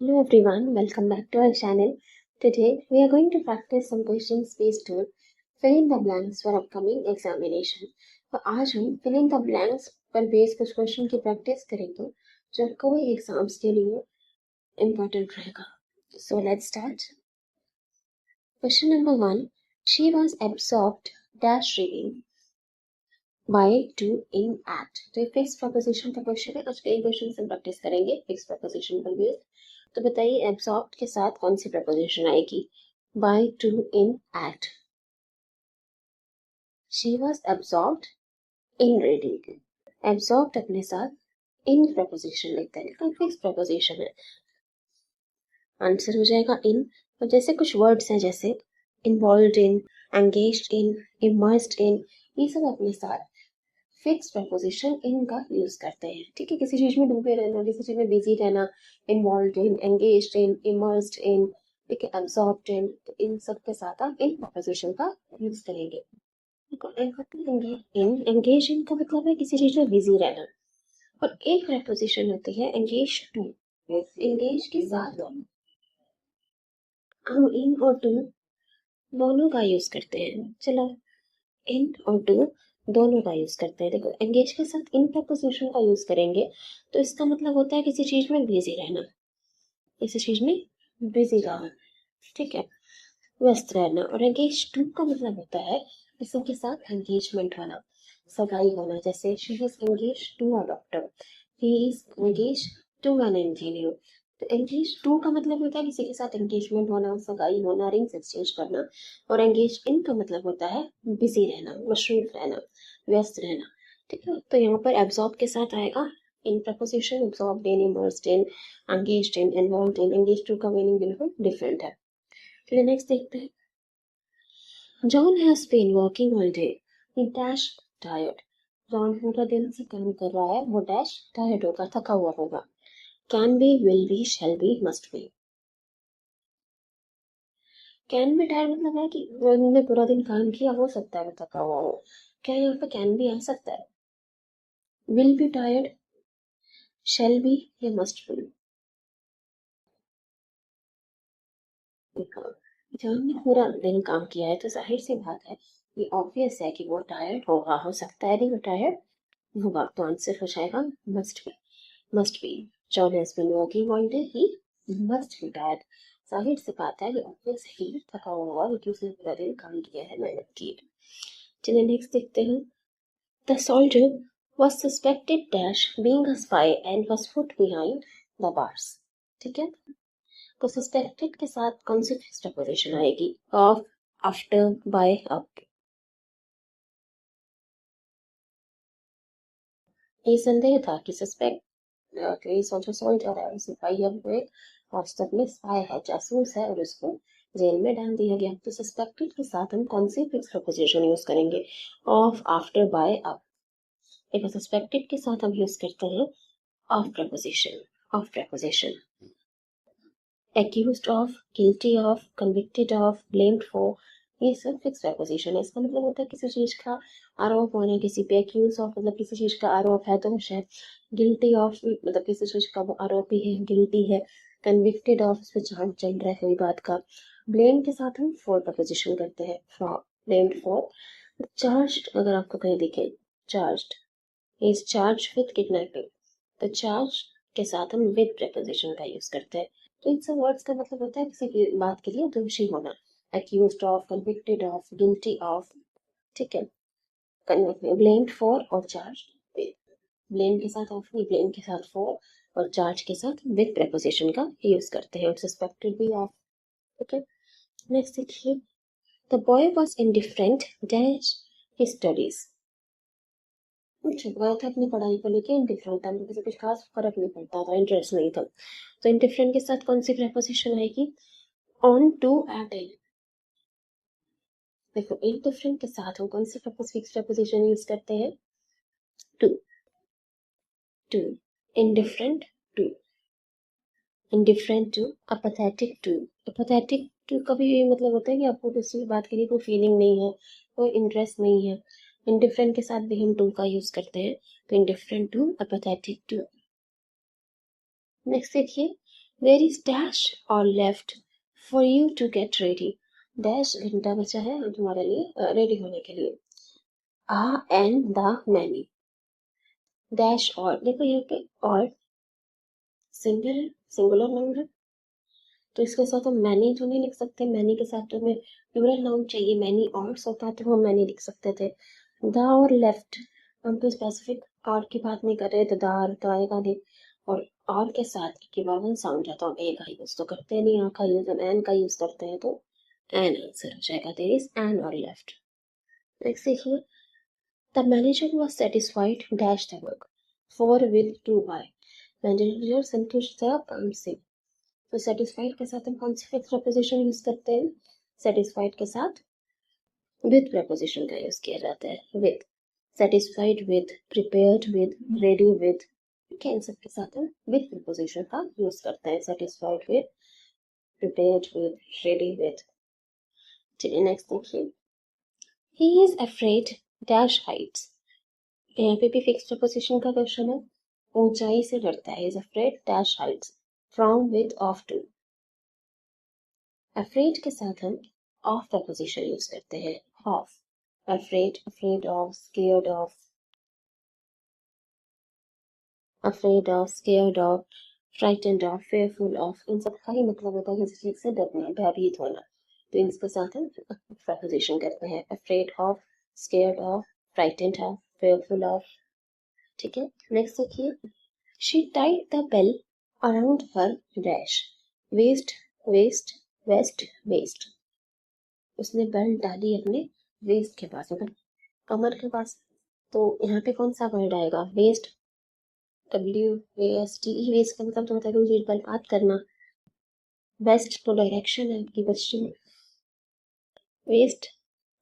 Hello everyone, welcome back to our channel. Today we are going to practice some questions based on fill in the blanks for upcoming examination. तो आज हम fill in the blanks पर base कुछ question की practice करेंगे जो कोई exams के लिए इम्पोर्टेंट रहेगा. So let's start. Question number 1. She was absorbed dash reading by to in act. तो ये फिक्स प्रपोजिशन का क्वेश्चन है. आज कई क्वेश्चन हम प्रैक्टिस करेंगे फिक्स प्रपोजिशन पर बेस्ड. तो बताइए एब्सॉर्ब्ड के साथ कौन सी प्रपोजिशन आएगी. By to in at. She was absorbed in reading. Absorbed अपने साथ इन प्रपोजिशन लेते हैं, तो फिक्स प्रपोजिशन है. आंसर हो जाएगा इन. और जैसे कुछ वर्ड्स हैं जैसे इन्वॉल्व्ड इन, एंगेज्ड इन, इमर्स्ड इन, ये सब अपने साथ फिक्स प्रपोजिशन इन का यूज करते हैं. ठीक है, किसी चीज में डूबे रहना, किसी चीज में बिजी रहना, इन्वॉल्व्ड इन, एंगेज्ड इन, इमर्स्ड इन, ठीक है, अब्सॉर्ब्ड इन, तो इन सब के साथ आप इन प्रपोजिशन का यूज करेंगे. इन एंगेज इन का मतलब है किसी चीज में बिजी रहना. और एक प्रपोजिशन होती है एंगेज टू. एंगेज के साथ हम इन और टू दोनों का यूज करते हैं. चलो, इन और टू दोनों का यूज करते हैं. देखो, एंगेज के साथ इन प्रपोजिशन का यूज करेंगे तो इसका मतलब होता है किसी चीज में बिजी रहना, किसी चीज में बिजी रहना, ठीक है, व्यस्त रहना. और एंगेज टू का मतलब होता है किसी के साथ एंगेजमेंट होना, सगाई होना. जैसे she is engage to a doctor, he is engage to an engineer. तो एंगेज टू का मतलब होता है किसी के साथ एंगेजमेंट होना, सगाई होना, रिंग्स एक्सचेंज करना. और एंगेज इन का मतलब होता है बिजी रहना, मशरूफ रहना, व्यस्त रहना. ठीक है, तो यहाँ पर एब्जॉर्ब के साथ आएगा in preposition. Absorbed in, immersed in, engaged in, involved in. Engage to का मीनिंग बिल्कुल डिफरेंट है. चलिए नेक्स्ट देखते हैं. John has been working all day. He dash tired. John पूरा दिन से काम कर रहा है, वो डैश टायर्ड होगा, थका हुआ होगा. Can be, will be, shall be, must B. Can be tired मतलब है कि उन्होंने पूरा दिन काम किया, हो सकता है वो थका हुआ हो. क्या यहाँ पे कैन बी आ सकता है? Will be tired, shall be या मस्ट बी? जॉन ने पूरा दिन काम किया है तो जाहिर सी बात है, ये ऑब्वियस है कि वो टायर्ड होगा. हो सकता है नहीं वो टायर्ड होगा. तो आंसर हो जाएगा must be. Must be. John has been working all day, he must be tired. जाहिर सी बात है, ये ऑब्वियस है कि थका हुआ होगा क्योंकि उसने पूरा दिन काम किया है, मेहनत की है. चलिए नेक्स्ट देखते हैं. The soldier was suspected dash being a spy and was put behind the bars. ठीक है, तो सस्पेक्टेड के साथ कौन सी फिक्स्ड प्रपोजिशन आएगी? Of, after, by, up. ये संदेह था कि सस्पेक्ट सोल्जर सोल्जर है, सिपाही है, वो एक वास्तव में स्पाई है, जासूस है, और उसको जेल में डाल दिया गया. तो सस्पेक्टेड के साथ हम कौन सी फिक्स प्रपोजिशन यूज करेंगे? Of, after, by, up. एक सस्पेक्टेड के साथ हम यूज करते हैं of preposition. Of preposition. accused of, guilty of, convicted of, blamed for, ये सब फिक्स प्रपोजिशन है. इसका मतलब होता है किसी चीज का आरोप होना, किसी पे एक्यूज ऑफ मतलब किसी चीज का आरोप है तो वो शायद गिल्टी ऑफ मतलब किसी चीज का वो आरोपी है, गिल्टी है. कन्विक्टेड ऑफ, उस पर जांच चल रहा है कोई बात का. ब्लेम के साथ हम फॉर प्रपोजिशन करते हैं, फॉर, ब्लेम्ड फॉर. चार्ज्ड अगर आपको कहीं दिखे, charged, is charge with kidnapping, तो चार्ज के साथ हम विद प्रपोजिशन का यूज करते हैं. तो इन सब वर्ड्स का मतलब होता है किसी की बात के लिए दोषी होना. Accused of, convicted of, guilty of, ठीक है, ब्लेम्ड फॉर और चार्ज विद. ब्लेम के साथ ऑफ, ब्लेम के साथ फॉर और चार्ज के साथ विद प्रपोजिशन का यूज करते हैं. और सस्पेक्टेड भी ऑफ. ठीक है, नेक्स्ट देखिए. The boy was indifferent dash his studies. वह था अपनी पढ़ाई को लेके इंडिफरेंट था, मुझे कुछ खास फर्क नहीं पड़ता था, इंटरेस्ट नहीं था. तो इंडिफरेंट के साथ कौन सी प्रपोजिशन आएगी? ऑन, टू, एट, इन. देखो, इंडिफरेंट के साथ हम कौन सी फिक्स प्रपोजिशन यूज करते हैं? To. To. Indifferent to. Indifferent to, apathetic to. Apathetic to का भी मतलब होता है कि आपको किसी बात के लिए कोई फीलिंग नहीं है, कोई इंटरेस्ट नहीं है. इंडिफरेंट के साथ भी हम टू का यूज करते हैं. तो indifferent to, apathetic to. Next देखिए. There is dash hour left for you to get ready. Dash घंटा बचा है तुम्हारे लिए रेडी होने के लिए। A and the many, dash hour, देखो यहाँ पे और सिंगुलर नाउन है, तो इसके साथ हम मैनी तो नहीं लिख सकते, मैनी के साथ तो हमें प्लूरल नाउन चाहिए, मैनी और होता तो हम मैनी लिख सकते थे। द और लेफ्ट, हम तो स्पेसिफिक और की बात नहीं कर रहे, तो दार तो आएगा नहीं, और के साथ की वावल साउंड है तो हम ए का यूज तो करते नहीं, आ का यूज हम एन का यूज करते हैं, तो एन आंसर हो जाएगा। There is an hour left. Next देखिए, the manager was satisfied dash the work for with to by. Manager संतुष्ट था काम से, तो सेटिस्फाइड के साथ हम कौन सी फिक्स प्रपोजिशन यूज करते हैं? सेटिस्फाइड के साथ विद प्रपोजिशन का यूज किया जाता है। With, satisfied with, prepared with, ready with, क्या इन सब के साथ हम विद प्रपोजिशन का यूज करते हैं। Satisfied with, prepared with, ready with. चलिए नेक्स्ट देखिए, he is afraid dash Heights. यहाँ पे भी फिक्स प्रपोजिशन का क्वेश्चन है, ऊंचाई से डरता है। Is afraid dash heights from with of to. Afraid के साथ हम ऑफ प्रपोजिशन यूज करते हैं। Of, afraid, afraid of, scared of, afraid of, scared of, frightened of, fearful of, इन सब का ही मतलब होता है किसी चीज से डरना, भयभीत होना, तो इनके साथ हम प्रपोजिशन करते हैं। Afraid of, scared of, frightened of, fearful of. ठीक है, नेक्स्ट देखिए, she tied the belt around her dash waist, waist, waist, waist. उसने बेल्ट डाली अपने वेस्ट के पास, मतलब कमर के पास, तो यहाँ पे कौन सा वर्ड आएगा? Waste, WAST। वेस्ट का मतलब तो होता है कि बर्बाद करना। वेस्ट तो डायरेक्शन है आपकी, पश्चिम। वेस्ट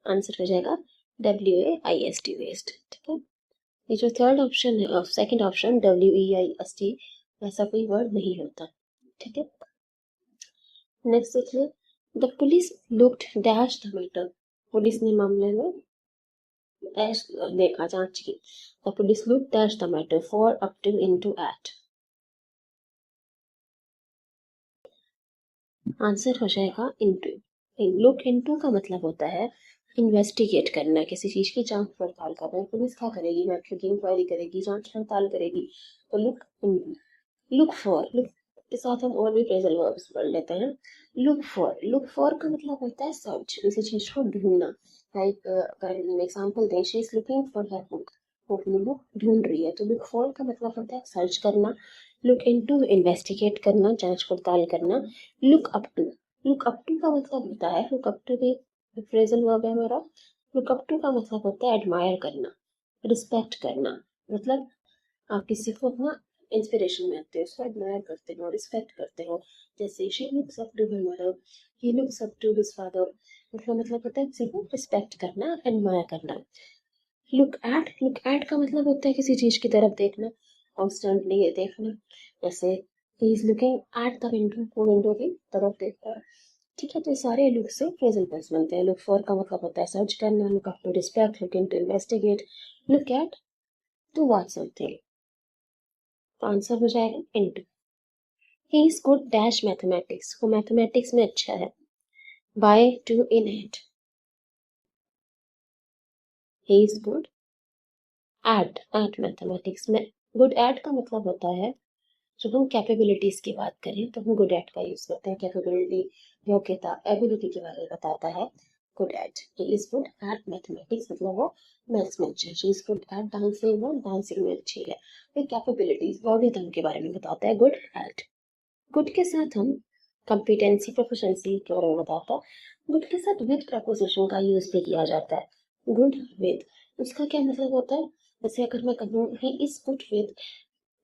आंसर हो जाएगा WAIST, वेस्ट। ठीक है, ये जो थर्ड ऑप्शन है, सेकंड ऑप्शन WEIST, ऐसा कोई वर्ड नहीं होता। ठीक है, नेक्स्ट देखिए, the police looked dash the matter. Police ने मामले में डैश देखा, जांच की। The police look dash the matter for up to into at. Answer हो जाएगा इनटू। लुक इनटू का मतलब होता है इन्वेस्टिगेट करना, किसी चीज की जांच पड़ताल करना। पुलिस क्या करेगी? मैटर की इंक्वायरी करेगी, जांच पड़ताल करेगी, तो look into. Look for, look के साथ हम और भी फ्रेजल वर्ब्स पढ़ लेते हैं। लुक फॉर, लुक फॉर का मतलब होता है सर्च, किसी चीज को ढूंढना। लाइक अगर एग्जांपल दें, she is looking for her book, वो अपनी बुक ढूंढ रही है, तो लुक फॉर का मतलब होता है सर्च करना। लुक इनटू, इन्वेस्टिगेट करना, जांच पड़ताल करना। Look up to, look up to का मतलब होता है, लुक अप टू भी फ्रेजल वर्ब है हमारा। लुक अप टू का मतलब होता है एडमायर करना, रिस्पेक्ट करना, मतलब आप किसी को ना इंस्पिरेशन में आते हो, उसको एडमायर करते हो, रिस्पेक्ट करते हो। जैसे she looks up to her mother, he looks up to his father. इसका मतलब होता है किसी को रिस्पेक्ट करना, एडमायर करना। लुक एट का मतलब होता है किसी चीज की तरफ देखना, कॉन्स्टेंटली देखना। जैसे he is looking at the window, वो विंडो की तरफ देख रहा है। ठीक है, तो ये सारे लुक से फ्रेजल वर्ब्स बनते हैं। लुक फॉर का मतलब होता है सर्च करना, look up to respect, looking to investigate, look at to watch something. तो आंसर हो जाएगा into. He is good dash mathematics, वो मैथमेटिक्स में अच्छा है। By to in at, he is good at mathematics में। गुड एट का मतलब होता है, जब हम कैपेबिलिटीज की बात करें तो हम गुड एट का यूज करते हैं। कैपेबिलिटी, योग्यता, एबिलिटी के बारे में बताता है good at. He is good at mathematics मतलब वो मैथ्स में अच्छी है। She is good at dancing, वो डांसिंग में अच्छी है। फिर कैपेबिलिटीज, योग्यता के बारे में बताता है गुड एट। गुड के साथ हम कॉम्पिटेंसी, प्रोफिशिएंसी के बारे में बताता है। गुड के साथ विद प्रपोजिशन का यूज भी किया जाता है। गुड विद, उसका क्या मतलब होता है? जैसे अगर मैं कहूँ ही इज गुड विद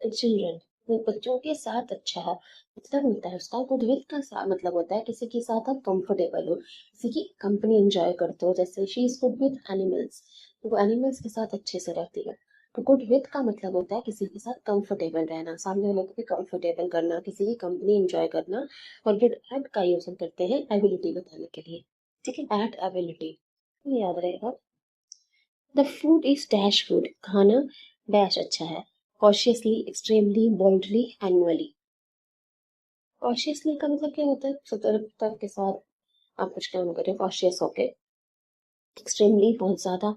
चिल्ड्रन, बच्चों के साथ अच्छा है, मतलब होता है उसका। गुड विद का मतलब होता है किसी के साथ आप कंफर्टेबल हो, किसी की कंपनी एंजॉय करते हो। जैसे she is good with animals, वो एनिमल्स के साथ अच्छे से रहती है। तो गुड विद का मतलब होता है किसी के साथ कंफर्टेबल रहना, सामने वाले को भी कंफर्टेबल करना, किसी की कंपनी एंजॉय करना। और विद एट का यूज हम करते हैं एबिलिटी बताने के लिए। ठीक है, एट एबिलिटी, तो याद रहेगा। The food is dash good, खाना डैश अच्छा है। Cautiously, extremely, boldly, annually. Cautiously का मतलब क्या होता है? सतर्कता के साथ आप कुछ काम करें, कॉशियस होके, एक्सट्रीमली बहुत ज़्यादा,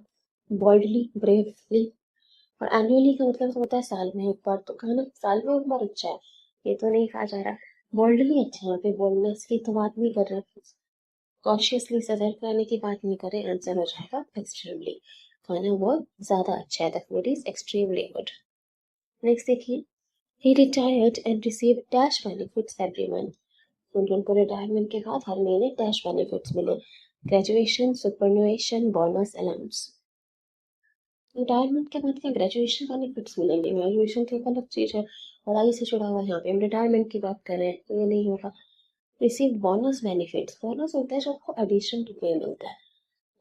बॉल्डली, ब्रेवली। और एनुअली का मतलब होता है साल में एक बार। तो कहना साल में एक बार अच्छा है ये तो नहीं कहा जा रहा। बॉल्डली अच्छा है, यहाँ पे बोल्डनेस की तो बात नहीं कर रहे, कॉशियसली सतर्क रहने की बात नहीं करें। आंसर हो जाएगा एक्सट्रीमली, खाना बहुत ज़्यादा अच्छा है, that food is extremely good. Next देखिए, he retired and receive dash benefits every month. उनको रिटायरमेंट के बाद हर महीने डैश बेनिफिट्स मिले, graduation, superannuation, bonus, allowance. Retirement के बाद क्या ग्रेजुएशन बेनिफिट्स मिलेंगे? ग्रेजुएशन तो एक अलग चीज़ है, पढ़ाई से जुड़ा हुआ है, यहाँ पे हम रिटायरमेंट की बात कर रहे हैं, तो ये नहीं होगा। रिसीव बोनस बेनिफिट्स, बोनस होता है जो आपको एडिशन टू पे मिलता है,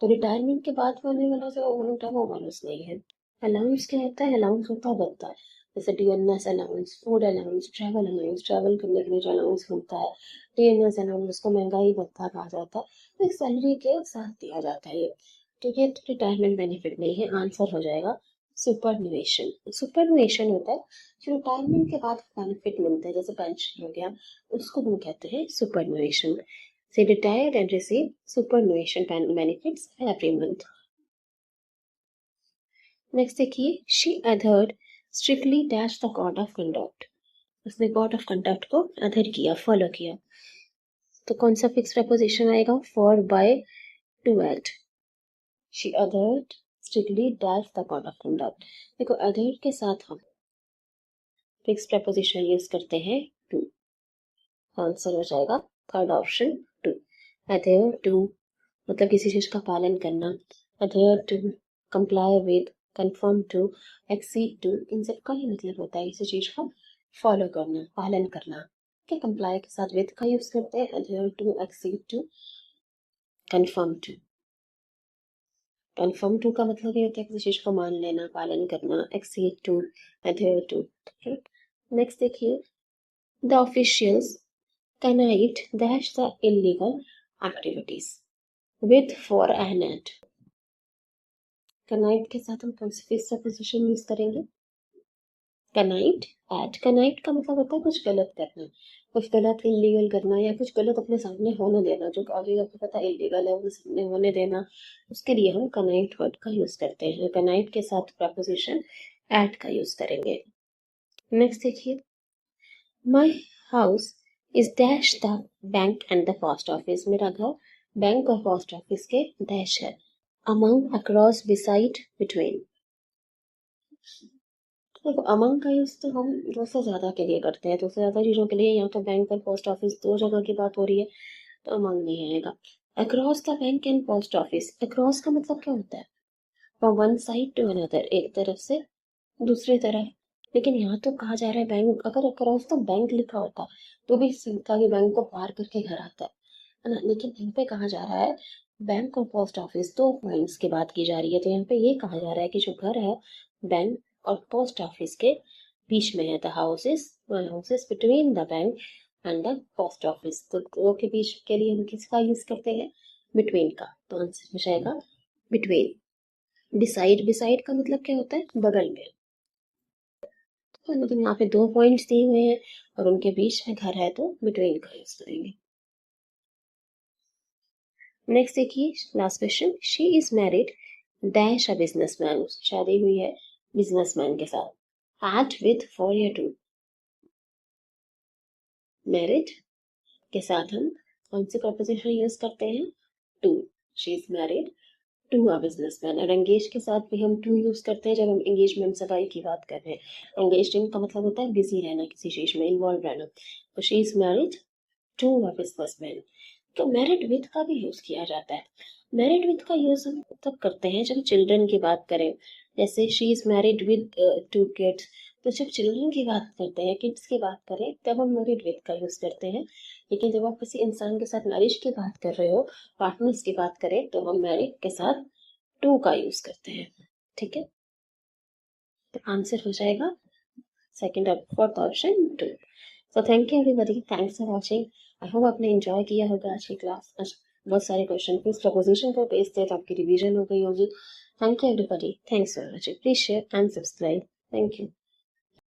तो रिटायरमेंट के बाद होने वाला जो अमाउंट है वो बोनस नहीं है। अलाउंस क्या होता है? अलाउंस होता है भत्ता, जैसे DNS allowance, food allowance, travel करने के लिए जो अलाउंस मिलता है, डीएनएस अलाउंस, उसको महंगाई भत्ता कहा जाता है, तो एक सैलरी के साथ दिया जाता है ये। तो ये रिटायरमेंट बेनिफिट नहीं है, आंसर हो जाएगा सुपरन्यूएशन। सुपरन्यूएशन होता है जो रिटायरमेंट के बाद बेनिफिट मिलता है, जैसे पेंशन हो गया, उसको हम कहते हैं सुपरन्यूएशन। They retired and received superannuation benefits every month. Next देखिए, she adhered strictly dash the code of conduct. उसने code of conduct को adhere किया, follow किया। तो कौन सा फिक्स preposition आएगा? For, by, to, at. She adhered strictly dash the code of conduct. देखो adhere के साथ हम फिक्स preposition यूज करते हैं to. आंसर हो जाएगा third option to. adhere to मतलब किसी चीज का पालन करना, adhere to, comply with, conform to, accede to, इन सब का ही मतलब होता है किसी चीज का फॉलो करना, पालन करना। ठीक है, comply के साथ with का यूज करते हैं, adhere to, accede to, conform to। conform to का मतलब ये होता है किसी चीज को मान लेना, पालन करना, accede to, adhere to। ठीक है, नेक्स्ट देखिए, the officials connived dash the illegal activities with, for, and at। कनाइट के साथ हम कौन सी फिक्स प्रपोजिशन यूज करेंगे? कनाइट, एट। कनाइट का मतलब होता है कुछ गलत करना, कुछ गलत इलीगल करना, या कुछ गलत अपने सामने होने देना, जो ऑलरेडी आपको पता है इलीगल है, वो सामने होने देना, उसके लिए हम कनाइट वर्ड का यूज करते हैं। कनाइट के साथ प्रपोजिशन एट का यूज करेंगे। नेक्स्ट देखिए, my house is dash the bank and the post office. मेरा घर बैंक और पोस्ट ऑफिस के डैश है। Among, across, beside, between. देखो अमंग का यूज तो हम दो से ज्यादा के लिए करते हैं, दो से ज्यादा चीजों के लिए। यहाँ तो बैंक और पोस्ट ऑफिस दो जगह की बात हो रही है, तो अमंग नहीं आएगा। Across the bank and post office, across का मतलब क्या होता है? From one side to another, एक तरफ से दूसरी तरफ। लेकिन यहाँ तो कहा जा रहा है बैंक, अगर अक्रॉस तो बैंक लिखा होता तो भी सीधा के बैंक को पार करके घर आता है ना, लेकिन यहाँ पे कहा जा रहा है बैंक और पोस्ट ऑफिस, दो पॉइंट्स की बात की जा रही है, तो यहाँ पे ये कहा जा रहा है कि जो घर है बैंक और पोस्ट ऑफिस के बीच में है। The houses between the bank and the post office, तो दो के बीच के लिए हम किसका यूज करते हैं? बिटवीन का, तो आंसर हो जाएगा बिटवीन। बिसाइड, बिसाइड का मतलब क्या होता है? बगल में। तो लेकिन यहाँ पे दो पॉइंट्स दिए हुए हैं और उनके बीच में घर है, तो बिटवीन का यूज करेंगे। नेक्स्ट देखिए, last question, she is married dash a businessman. शादी हुई है बिजनेसमैन के साथ। एट, विथ, फॉर या टू। मैरिड के साथ हम कौन सी प्रपोजिशन यूज करते हैं? To. She is married to a businessman. और एंगेज के साथ भी हम टू यूज करते हैं जब हम एंगेजमेंट सगाई की बात कर रहे हैं। एंगेजिंग का मतलब होता है बिजी रहना, किसी चीज में इन्वॉल्व रहना। तो she is married to a businessman. तो मैरिड विथ का भी यूज किया जाता है। मैरिड विथ का यूज हम तब करते हैं जब चिल्ड्रन की बात करें, जैसे she is married with two kids. तो जब चिल्ड्रन की बात करते हैं, किड्स की बात करें, तब हम मैरिड विथ का यूज करते हैं। लेकिन जब आप किसी इंसान के साथ मैरिज की बात कर रहे हो, पार्टनर्स की बात करें, तो हम मैरिड के साथ टू का यूज करते हैं। ठीक है, तो आंसर हो जाएगा सेकंड और fourth option too. So thank you everybody, thanks for watching. I hope आपने एंजॉय किया होगा आज की क्लास। आज बहुत सारे क्वेश्चन प्लीज प्रपोजिशन पर बेस्ड थे, तो आपकी रिवीजन हो गई होगी। Thank you everybody, thanks for watching. Please share and subscribe. Thank you.